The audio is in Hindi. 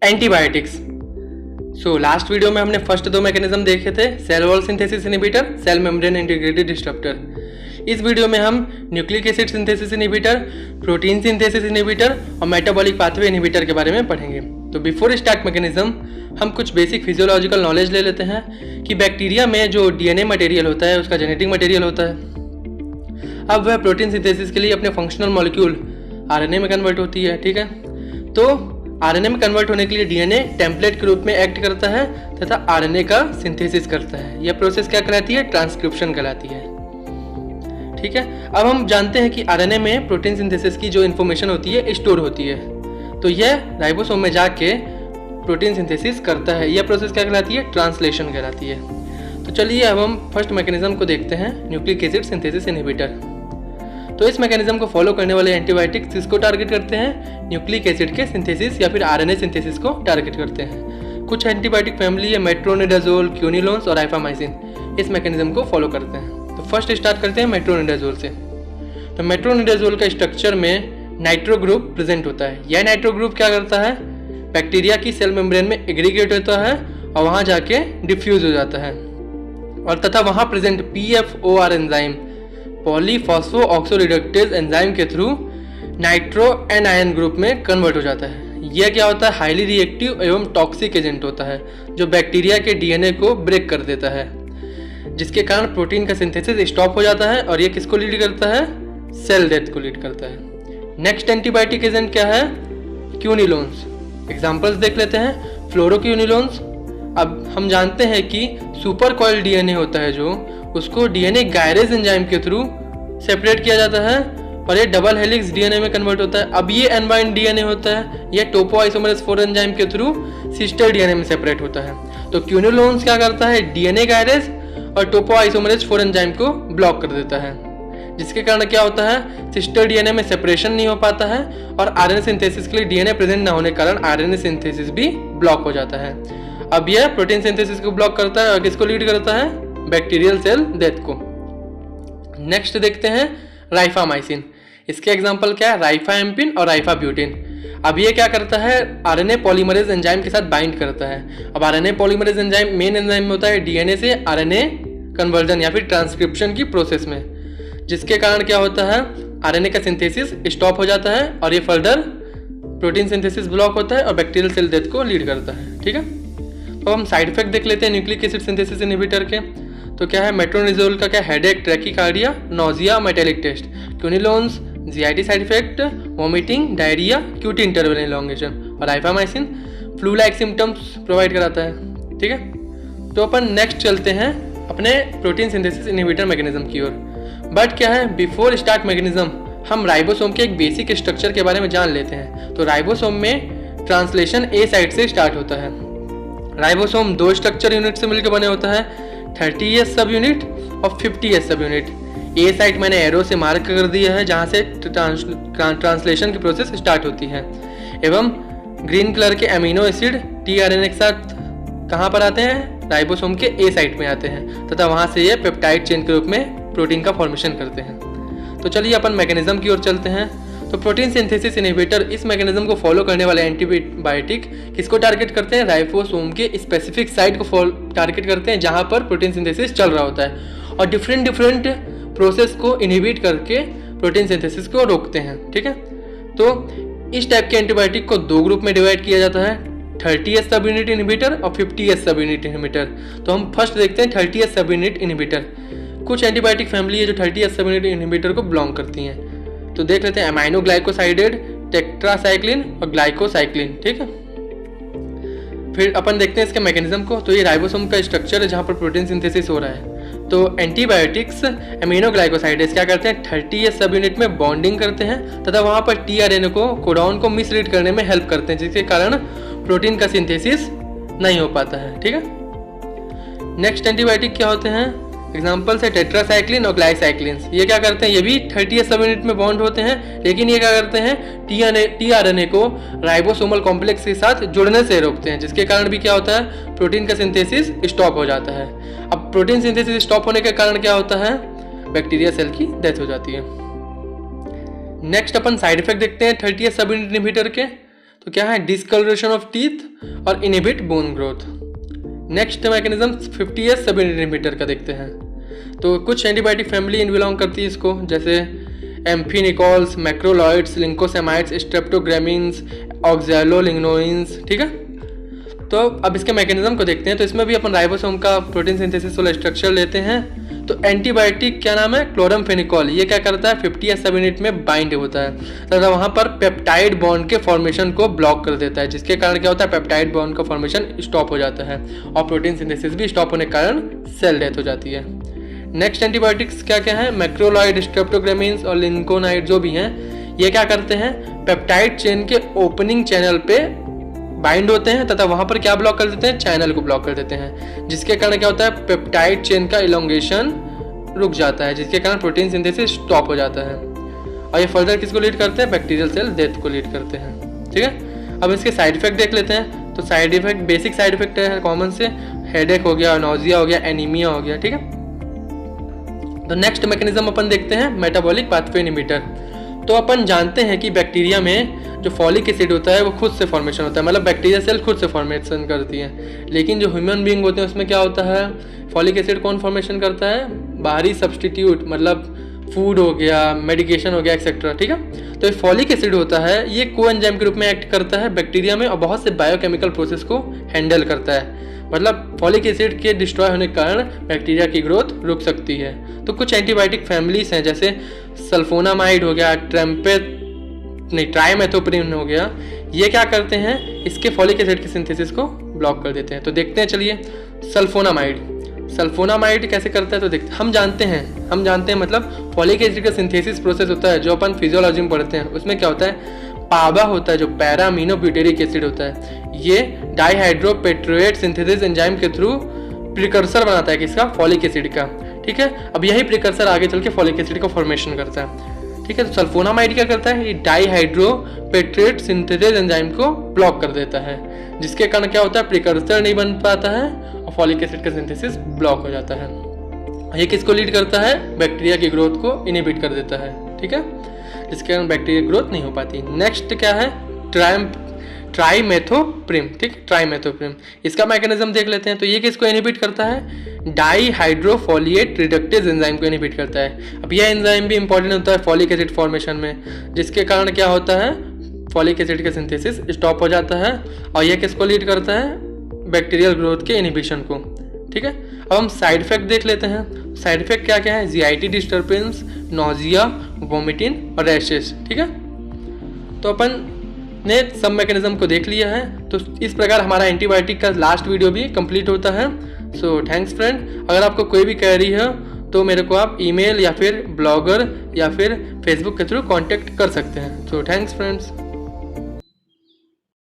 एंटीबायोटिक्स। लास्ट वीडियो में हमने फर्स्ट दो मैकेनिज्म देखे थे, cell wall synthesis inhibitor, cell membrane integrated disruptor. इस वीडियो में हम nucleic acid synthesis inhibitor, protein synthesis inhibitor और मेटाबॉलिक पाथवे इनहिबिटर के बारे में पढ़ेंगे। तो बिफोर स्टार्ट मैकेनिज्म हम कुछ बेसिक फिजियोलॉजिकल नॉलेज ले लेते हैं कि बैक्टीरिया में जो डीएनए मटेरियल होता है उसका जेनेटिक मटेरियल होता है। अब वह प्रोटीन सिंथेसिस के लिए अपने फंक्शनल मॉलिक्यूल आरएनए में कन्वर्ट होती है। ठीक है, तो आरएनए में कन्वर्ट होने के लिए डीएनए टेम्पलेट के रूप में एक्ट करता है तथा आरएनए का सिंथेसिस करता है। यह प्रोसेस क्या कहलाती है? ट्रांसक्रिप्शन कहलाती है। ठीक है, अब हम जानते हैं कि आरएनए में प्रोटीन सिंथेसिस की जो इन्फॉर्मेशन होती है स्टोर होती है, तो यह राइबोसोम में जाके प्रोटीन सिंथेसिस करता है। यह प्रोसेस क्या कहलाती है? ट्रांसलेशन कहलाती है। तो चलिए अब हम फर्स्ट मैकेनिज्म को देखते हैं, न्यूक्लिक एसिड सिंथेसिस इनहिबिटर। तो इस मैकेनिज्म को फॉलो करने वाले एंटीबायोटिक्स किसको टारगेट करते हैं? न्यूक्लिक एसिड के सिंथेसिस या फिर आरएनए सिंथेसिस को टारगेट करते हैं। कुछ एंटीबायोटिक फैमिली है मेट्रोनिडाजोल, क्यूनिलोन्स और राइफामाइसिन, इस मैकेनिज्म को फॉलो करते हैं। तो फर्स्ट स्टार्ट करते हैं मेट्रोनिडाजोल से। तो मेट्रोनिडाजोल का स्ट्रक्चर में नाइट्रो ग्रुप प्रेजेंट होता है। यह नाइट्रो ग्रुप क्या करता है? बैक्टीरिया की सेल मेम्ब्रेन में एग्रीगेट होता है और वहाँ जाके डिफ्यूज हो जाता है और तथा वहाँ प्रेजेंट PFOR एंजाइम, पॉलीफॉस्फो ऑक्सोरिडक्टेज एंजाइम के थ्रू नाइट्रो एनायन ग्रुप में कन्वर्ट हो जाता है। यह क्या होता है? हाईली रिएक्टिव एवं टॉक्सिक एजेंट होता है जो बैक्टीरिया के डीएनए को ब्रेक कर देता है, जिसके कारण प्रोटीन का सिंथेसिस स्टॉप हो जाता है और यह किसको लीड करता है? सेल डेथ को लीड करता है। नेक्स्ट एंटीबायोटिक एजेंट क्या है? क्यूनिलोन्स। एग्जाम्पल्स देख लेते हैं। फ्लोरोक्यूनिलोन्स। अब हम जानते हैं कि सुपर कॉइल डीएनए होता है जो उसको डीएनए गायरेज एंजाइम के थ्रू सेपरेट किया जाता है और ये डबल हेलिक्स डीएनए में कन्वर्ट होता है। अब ये अनबाइंड डीएनए होता है, ये टोपोआइसोमरेज 4 एंजाइम के थ्रू सिस्टर डीएनए में सेपरेट होता है। तो क्यूनिलोन्स क्या करता है? डीएनए गायरेज और टोपोआइसोमरेज 4 एंजाइम को ब्लॉक कर देता है, जिसके कारण क्या होता है? सिस्टर डीएनए में सेपरेशन नहीं हो पाता है और आरएनए सिंथेसिस के लिए डीएनए प्रेजेंट ना होने के कारण आरएनए सिंथेसिस भी ब्लॉक हो जाता है। अब यह प्रोटीन सिंथेसिस को ब्लॉक करता है और किसको लीड करता है? बैक्टीरियल सेल डेथ को। नेक्स्ट देखते हैं राइफामाइसिन। इसके एग्जांपल क्या है? राइफाएम्पिन और राइफाब्यूटिन। अब ये क्या करता है? आरएनए पॉलीमरेज एंजाइम के साथ बाइंड करता है। अब RNA polymerase enzyme main enzyme होता है डीएनए से आरएनए कन्वर्जन या फिर ट्रांसक्रिप्शन की प्रोसेस में, जिसके कारण क्या होता है? आरएनए का सिंथेसिस स्टॉप हो जाता है और ये फर्दर प्रोटीन सिंथेसिस ब्लॉक होता है और बैक्टीरियल सेल डेथ को लीड करता है। ठीक है, तो हम साइड इफेक्ट देख लेते हैं न्यूक्लिक एसिड सिंथेसिस इनहिबिटर के। तो क्या है? मेट्रोनिडाजोल का क्या? Headache, tachycardia, nausea, metallic taste. Quinolones GIT side effect, vomiting, diarrhoea, QT interval elongation. और rifamycin flu like symptoms provide कराता है। ठीक है, तो अपन नेक्स्ट चलते हैं अपने प्रोटीन सिंथेसिस इनहिबिटर मैकेनिज्म की ओर। बट क्या है, बिफोर स्टार्ट मैकेनिज्म हम राइबोसोम के एक बेसिक स्ट्रक्चर के बारे में जान लेते हैं। तो राइबोसोम में ट्रांसलेशन ए साइट से स्टार्ट होता है। राइबोसोम दो स्ट्रक्चर यूनिट से मिलकर बने होता है, 30S सब यूनिट और 50S सब यूनिट। ए साइट मैंने एरो से मार्क कर दिया है जहाँ से ट्रांसलेशन की प्रोसेस स्टार्ट होती है। एवं ग्रीन कलर के अमीनो एसिड टीआरएनए के साथ कहाँ पर आते हैं? राइबोसोम के ए साइट में आते हैं तथा वहाँ से ये पेप्टाइड चेन के रूप में प्रोटीन का फॉर्मेशन करते हैं। तो चलिए अपन मैकेनिज्म की ओर चलते हैं। तो प्रोटीन सिंथेसिस इनहिबिटर इस मैकेनिज्म को फॉलो करने वाले एंटीबायोटिक किसको टारगेट करते हैं? राइबोसोम के स्पेसिफिक साइट को टारगेट करते हैं जहां पर प्रोटीन सिंथेसिस चल रहा होता है और डिफरेंट प्रोसेस को इनहिबिट करके प्रोटीन सिंथेसिस को रोकते हैं। ठीक है, तो इस टाइप के एंटीबायोटिक को दो ग्रुप में डिवाइड किया जाता है, 30S सब यूनिट इनहिबिटर और 50S सब यूनिट इनहिबिटर। तो हम फर्स्ट देखते हैं 30S सब यूनिट इनहिबिटर। कुछ एंटीबायोटिक फैमिली है जो 30S सब यूनिट इनहिबिटर को बिलोंग करती हैं। तो देख लेते हैं अमाइनो ग्लाइकोसाइडेड, टेट्रासाइक्लिन और ग्लाइकोसाइक्लिन। ठीक है, फिर अपन देखते हैं इसके मैकेनिज्म को। तो ये राइबोसोम का स्ट्रक्चर है जहाँ पर प्रोटीन सिंथेसिस हो रहा है। तो एंटीबायोटिक्स अमीनो ग्लाइकोसाइडेज क्या करते हैं? 30S सब यूनिट में बॉन्डिंग करते हैं तथा वहाँ पर टीआरएनए को कोडॉन को मिसरीड करने में हेल्प करते हैं, जिसके कारण प्रोटीन का सिंथेसिस नहीं हो पाता है। ठीक है, नेक्स्ट एंटीबायोटिक क्या होते हैं? एग्जाम्पल्स है टेट्रासाइक्लिन और ग्लाइसाइक्लिन्स। ये क्या करते हैं? ये भी 30S सब यूनिट में बॉन्ड होते हैं, लेकिन ये क्या करते हैं? टीआरएनए को राइबोसोमल कॉम्प्लेक्स के साथ जुड़ने से रोकते हैं, जिसके कारण भी क्या होता है? प्रोटीन का सिंथेसिस स्टॉप हो जाता है। अब प्रोटीन सिंथेसिस स्टॉप होने के कारण क्या होता है? बैक्टीरिया सेल की डेथ हो जाती है। नेक्स्ट अपन साइड इफेक्ट देखते हैं 30S सब यूनिट इनहिबिटर के। तो क्या है, डिस्कलरेशन ऑफ टीथ और inhibit bone growth. Next mechanism 50S सब इनहिबिटर का देखते हैं। तो कुछ एंटीबायोटिक फैमिली इन बिलोंग करती है इसको, जैसे एम्फिनिकॉल्स, मैक्रोलॉइड्स, लिंकोसेमाइड्स, स्ट्रेप्टोग्रामिन्स, ऑक्सैलोलिग्नोइंस, ठीक है। तो अब इसके मैकेनिज्म को देखते हैं। तो इसमें भी अपन राइबोसोम का प्रोटीन सिंथेसिस वाला स्ट्रक्चर लेते हैं। तो एंटीबायोटिक क्या नाम है, क्लोरामफेनिकॉल, ये क्या करता है 50S सब यूनिट में बाइंड होता है तथा वहाँ पर पेप्टाइड बॉन्ड के फॉर्मेशन को ब्लॉक कर देता है, जिसके कारण क्या होता है, पेप्टाइड बॉन्ड का फॉर्मेशन स्टॉप हो जाता है और प्रोटीन सिंथेसिस भी स्टॉप होने के कारण सेल डेथ हो जाती है। नेक्स्ट एंटीबायोटिक्स क्या क्या है, मैक्रोलॉइड, स्ट्रेप्टोग्रामिन्स और लिंकोनाइड जो भी हैं, ये क्या करते हैं, पेप्टाइड चेन के ओपनिंग चैनल पे बाइंड होते हैं तथा वहाँ पर क्या ब्लॉक कर देते हैं, चैनल को ब्लॉक कर देते हैं, जिसके कारण क्या होता है, पेप्टाइड चेन का इलोंगेशन रुक जाता है, जिसके कारण प्रोटीन सिंथेसिस स्टॉप हो जाता है। और ये फर्दर किसको लीड करते हैं, बैक्टीरियल सेल डेथ को लीड करते हैं, ठीक है। अब इसके साइड इफेक्ट देख लेते हैं। तो side effect, basic side effect है कॉमन से, हेडेक हो गया, नोजिया हो गया, एनीमिया हो गया, ठीक है। तो नेक्स्ट मैकेनिज्म अपन देखते हैं, मेटाबॉलिक पाथवे इनहिबिटर। तो अपन जानते हैं कि बैक्टीरिया में जो फॉलिक एसिड होता है वो खुद से फॉर्मेशन होता है, मतलब बैक्टीरिया सेल खुद से फॉर्मेशन करती है। लेकिन जो ह्यूमन बीइंग होते हैं उसमें क्या होता है, फॉलिक एसिड कौन फॉर्मेशन करता है, बाहरी सब्सटीट्यूट, मतलब फूड हो गया, मेडिकेशन हो गया, एक्सेट्रा, ठीक है। तो ये फॉलिक एसिड होता है, ये कोएंजाइम के रूप में एक्ट करता है बैक्टीरिया में और बहुत से बायोकेमिकल प्रोसेस को हैंडल करता है। मतलब फॉलिक एसिड के डिस्ट्रॉय होने के कारण बैक्टीरिया की ग्रोथ रुक सकती है। तो कुछ एंटीबायोटिक फैमिलीज हैं, जैसे सल्फोनामाइड हो गया, ट्राइमेथोप्रिन हो गया, ये क्या करते हैं, इसके फॉलिक एसिड के सिंथेसिस को ब्लॉक कर देते हैं। तो देखते हैं चलिए, सल्फोनामाइड कैसे करता है। तो देखते हम जानते हैं मतलब फॉलिक एसिड का सिंथेसिस प्रोसेस होता है जो अपन फिजियोलॉजी में पढ़ते हैं। उसमें क्या होता है, पाबा होता है जो पैरा अमीनो ब्यूटेरिक एसिड होता है, ये डाइहाइड्रोपेट्रोएट सिंथेसिस एंजाइम के थ्रू प्रिकर्सर बनाता है किसका, फॉलिक एसिड का, ठीक है। अब यही प्रिकर्सर आगे चल के फॉलिक एसिड का फॉर्मेशन करता है, ठीक है। तो सल्फोनामाइड क्या करता है, ये डाइहाइड्रोपेट्रोएट सिंथेसिस एंजाइम को ब्लॉक कर देता है, जिसके कारण क्या होता है, प्रिकर्सर नहीं बन पाता है और फॉलिक एसिड का सिंथेसिस ब्लॉक हो जाता है। ये किसको लीड करता है, बैक्टीरिया की ग्रोथ को इनहिबिट कर देता है, ठीक है, जिसके कारण बैक्टीरिया ग्रोथ नहीं हो पाती। नेक्स्ट क्या है, ट्राइमेथोप्रिम, ठीक, ट्राइमेथोप्रिम, इसका मैकेनिज्म देख लेते हैं। तो ये किसको इनहिबिट करता है, डाइहाइड्रोफोलिएट रिडक्टेज एंजाइम को इनहिबिट करता है। अब यह एंजाइम भी इंपॉर्टेंट होता है फॉलिक एसिड फॉर्मेशन में, जिसके कारण क्या होता है, फॉलिक एसिड का सिंथेसिस स्टॉप हो जाता है और यह किसको लीड करता है, बैक्टीरियल ग्रोथ के इनहिबिशन को, ठीक है। अब हम साइड इफेक्ट देख लेते हैं। साइड इफेक्ट क्या क्या है, जीआईटी डिस्टर्बेंस, नोजिया, वोमिटिंग और रैशेस, ठीक है। तो अपन ने सब मैकेनिज्म को देख लिया है। तो इस प्रकार हमारा एंटीबायोटिक का लास्ट वीडियो भी कंप्लीट होता है। So thanks friend. अगर आपको कोई भी क्वेरी है तो मेरे को आप ईमेल या फिर ब्लॉगर या फिर फेसबुक के थ्रू कांटेक्ट कर सकते हैं। So thanks friends.